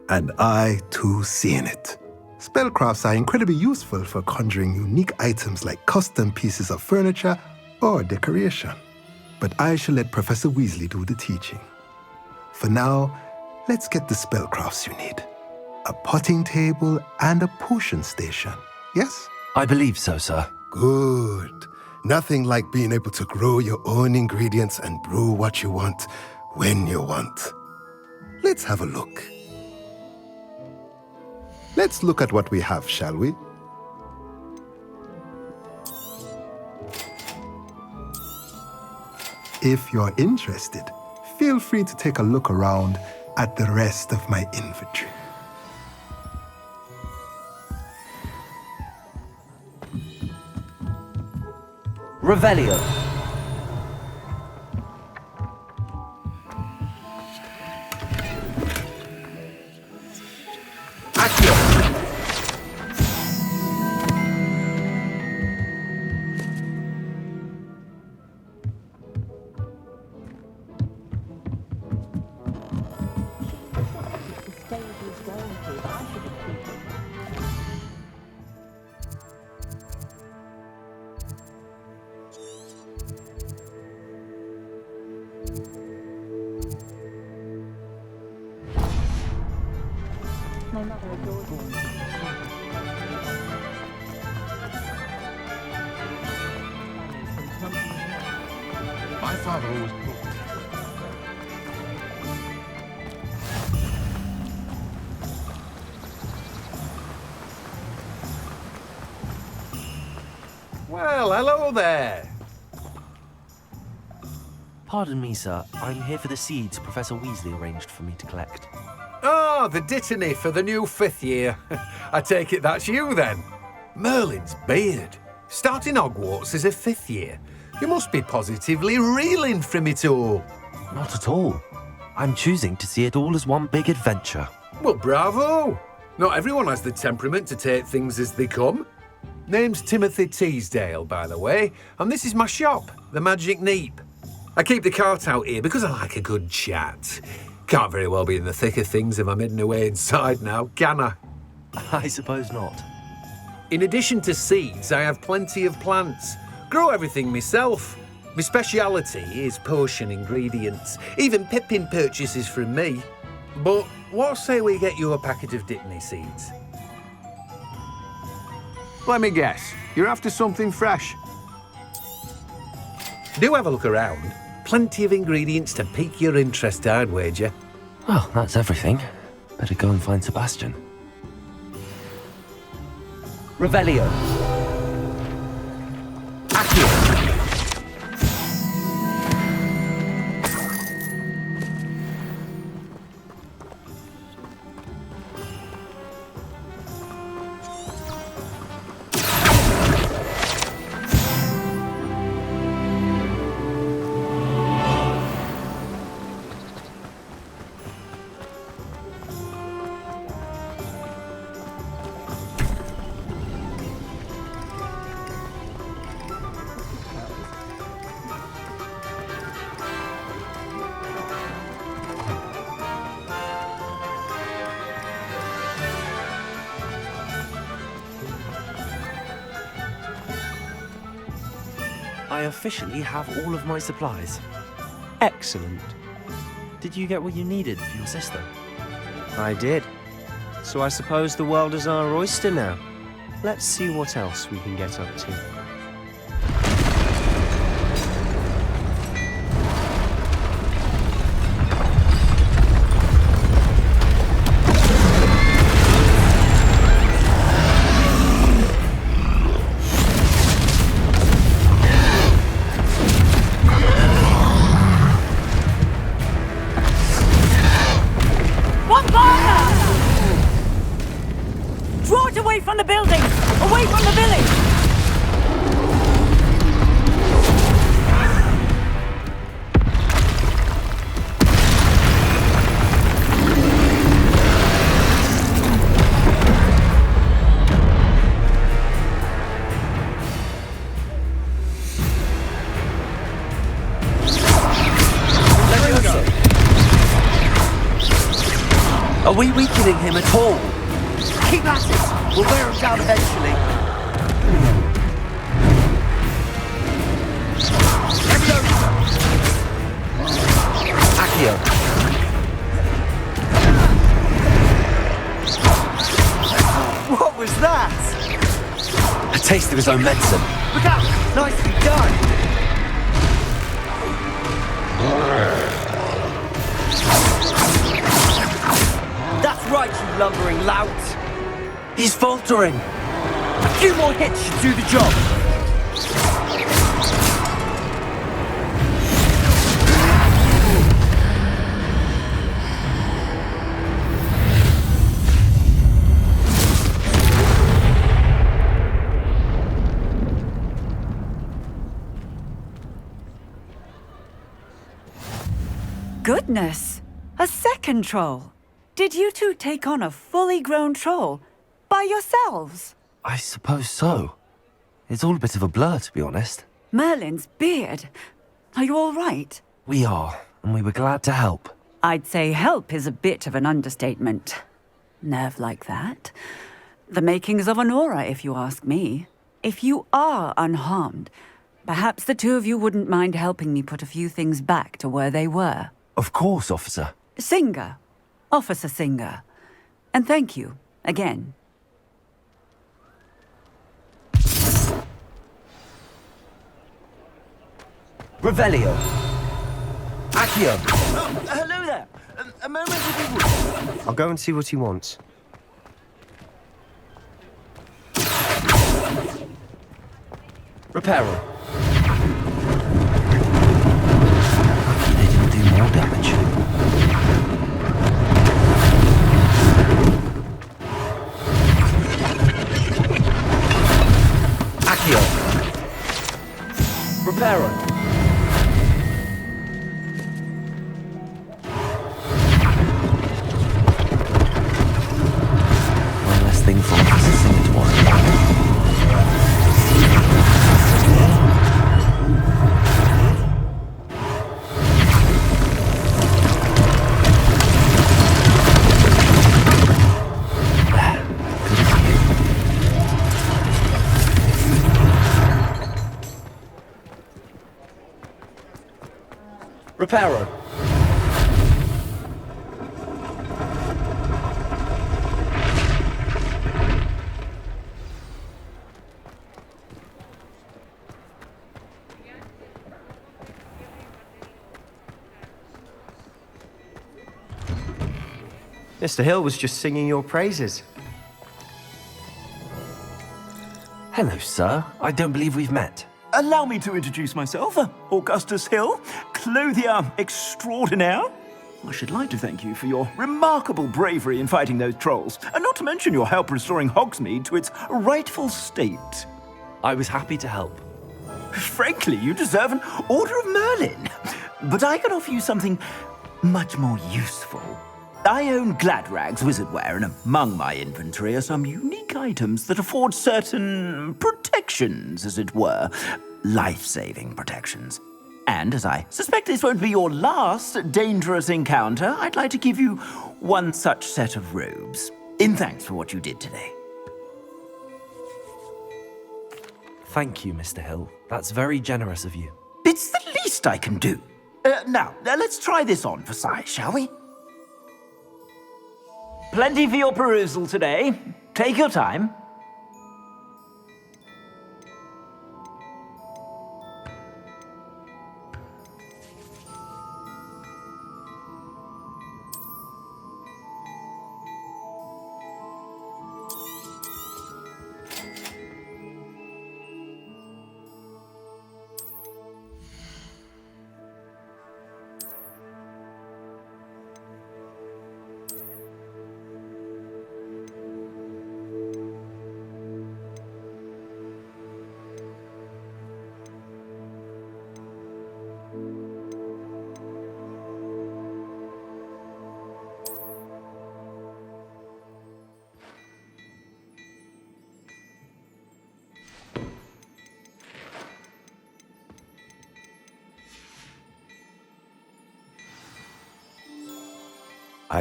And I, too, see in it. Spellcrafts are incredibly useful for conjuring unique items like custom pieces of furniture or decoration. But I shall let Professor Weasley do the teaching. For now, let's get the spellcrafts you need. A potting table and a potion station, yes? I believe so, sir. Good. Nothing like being able to grow your own ingredients and brew what you want when you want. Let's have a look. Let's look at what we have, shall we? If you're interested, feel free to take a look around at the rest of my inventory. Revelio. My mother adored me. My father always cooked. Well, hello there. Pardon me, sir. I'm here for the seeds Professor Weasley arranged for me to collect. Oh, the dittany for the new 5th year. I take it that's you then. Merlin's beard. Starting Hogwarts as a 5th year. You must be positively reeling from it all. Not at all. I'm choosing to see it all as one big adventure. Well, bravo. Not everyone has the temperament to take things as they come. Name's Timothy Teasdale, by the way, and this is my shop, the Magic Neep. I keep the cart out here because I like a good chat. Can't very well be in the thick of things if I'm hidden away inside now, can I? I suppose not. In addition to seeds, I have plenty of plants. Grow everything myself. My speciality is potion ingredients. Even Pippin purchases from me. But what say we get you a packet of Dittany seeds? Let me guess. You're after something fresh. Do have a look around. Plenty of ingredients to pique your interest, I'd wager. Well, that's everything. Better go and find Sebastian. Revelio. Accio. I officially have all of my supplies. Excellent. Did you get what you needed for your sister? I did. So I suppose the world is our oyster now. Let's see what else we can get up to. From the building! Away from the village! Are we weakening him at all? Keep at it! We'll wear him down eventually. Accio. What was that? A taste of his own medicine. Look out! Nicely done! That's right, you lumbering lout! He's faltering. A few more hits should do the job. Goodness! A second troll! Did you two take on a fully grown troll? By yourselves? I suppose so. It's all a bit of a blur, to be honest. Merlin's beard. Are you all right? We are, and we were glad to help. I'd say help is a bit of an understatement. Nerve like that. The makings of an aura, if you ask me. If you are unharmed, perhaps the two of you wouldn't mind helping me put a few things back to where they were. Of course, officer. Singer. Officer Singer. And thank you, again. Revelio. Accio. Hello there. A moment of your... I'll go and see what he wants. Reparo. They didn't do more damage. Accio. Reparo. One less thing for Officer Singer to worry about. Reparo. Mr. Hill was just singing your praises. Hello, sir. I don't believe we've met. Allow me to introduce myself, Augustus Hill, clothier extraordinaire. I should like to thank you for your remarkable bravery in fighting those trolls, and not to mention your help restoring Hogsmeade to its rightful state. I was happy to help. Frankly, you deserve an Order of Merlin. But I can offer you something much more useful. I own Gladrag's wizardware, and among my inventory are some unique items that afford certain protections, as it were. Life-saving protections. And as I suspect this won't be your last dangerous encounter, I'd like to give you one such set of robes, in thanks for what you did today. Thank you, Mr. Hill. That's very generous of you. It's the least I can do. Now, let's try this on for size, shall we? Plenty for your perusal today. Take your time.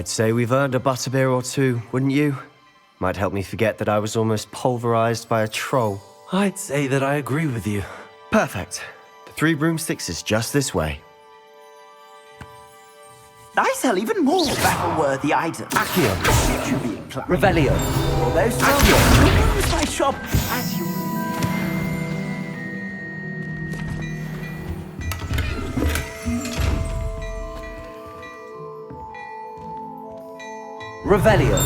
I'd say we've earned a butterbeer or two, wouldn't you? Might help me forget that I was almost pulverized by a troll. I'd say that I agree with you. Perfect. The 3 broomsticks is just this way. I sell even more battle-worthy items. Accio. Should you be inclined. Revelio. Although Accio, you'll use my shop as you... Revelio.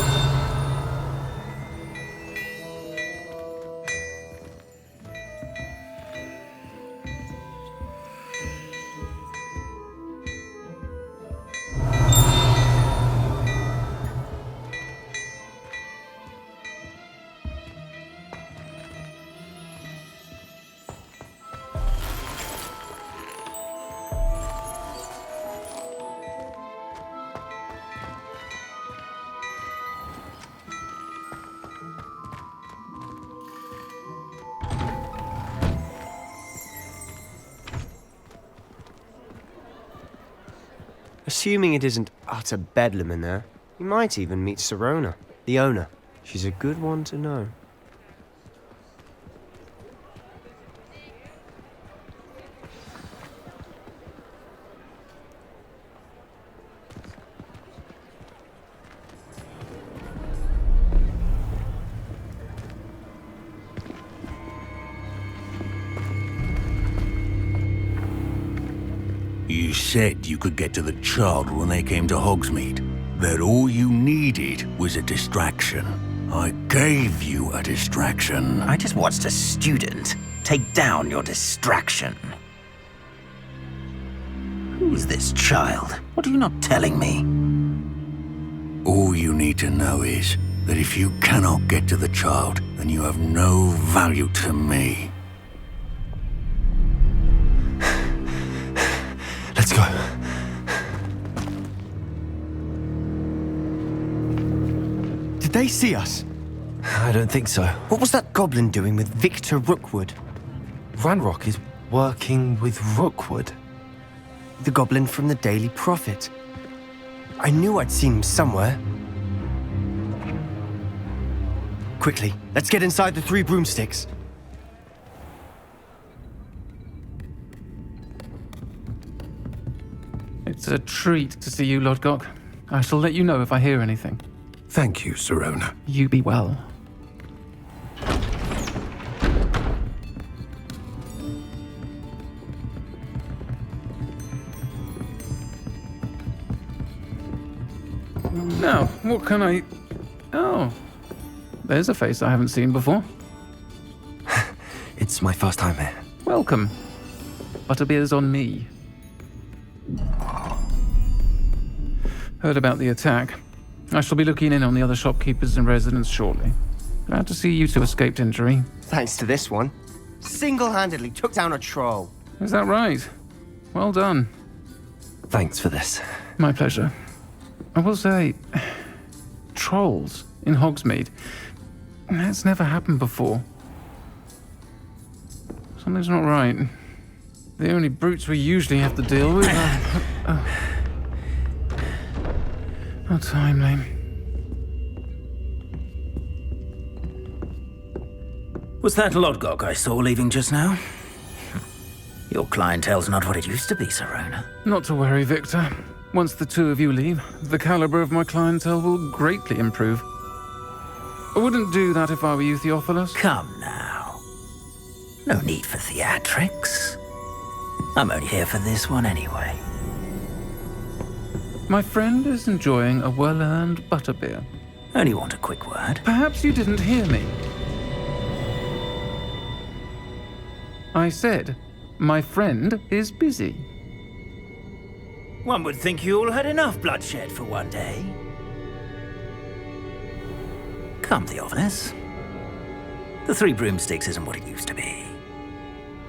Assuming it isn't utter bedlam in there, you might even meet Sirona, the owner. She's a good one to know. You said you could get to the child when they came to Hogsmeade. That all you needed was a distraction. I gave you a distraction. I just watched a student take down your distraction. Who's this child? What are you not telling me? All you need to know is that if you cannot get to the child, then you have no value to me. Let's go. Did they see us? I don't think so. What was that goblin doing with Victor Rookwood? Ranrock is working with Rookwood. The goblin from the Daily Prophet. I knew I'd seen him somewhere. Quickly, let's get inside the 3 broomsticks. It's a treat to see you, Lodgok. I shall let you know if I hear anything. Thank you, Sirona. You be well. Now, what can I... Oh, there's a face I haven't seen before. It's my first time here. Welcome. Butterbeer's on me. Heard about the attack. I shall be looking in on the other shopkeepers and residents shortly. Glad to see you two escaped injury. Thanks to this one. Single-handedly took down a troll. Is that right? Well done. Thanks for this. My pleasure. I will say, trolls in Hogsmeade. That's never happened before. Something's not right. The only brutes we usually have to deal with are... How timely. Was that Lodgok I saw leaving just now? Your clientele's not what it used to be, Sirona. Not to worry, Victor. Once the 2 of you leave, the caliber of my clientele will greatly improve. I wouldn't do that if I were you, Theophilus. Come now. No need for theatrics. I'm only here for this one anyway. My friend is enjoying a well-earned butterbeer. Only want a quick word. Perhaps you didn't hear me. I said, my friend is busy. One would think you all had enough bloodshed for one day. Come, Theophilus. The 3 broomsticks isn't what it used to be.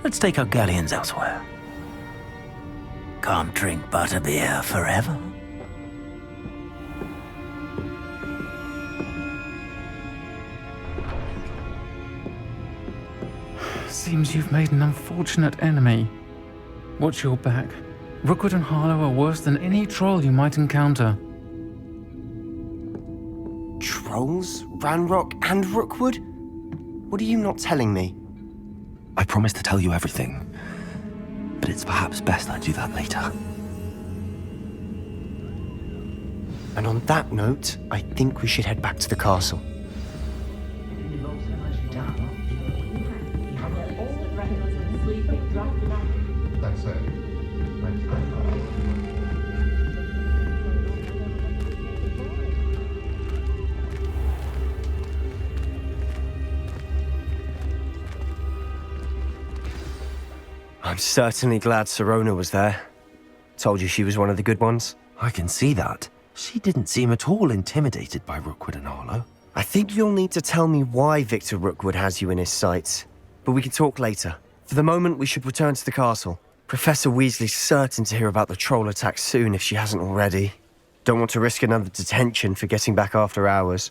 Let's take our galleons elsewhere. Can't drink butterbeer forever. Seems you've made an unfortunate enemy. Watch your back. Rookwood and Harlow are worse than any troll you might encounter. Trolls, Ranrock, and Rookwood? What are you not telling me? I promise to tell you everything, but it's perhaps best I do that later. And on that note, I think we should head back to the castle. That's it. I'm certainly glad Sirona was there. Told you she was one of the good ones. I can see that. She didn't seem at all intimidated by Rookwood and Harlow. I think you'll need to tell me why Victor Rookwood has you in his sights. But we can talk later. For the moment, we should return to the castle. Professor Weasley's certain to hear about the troll attack soon if she hasn't already. Don't want to risk another detention for getting back after hours.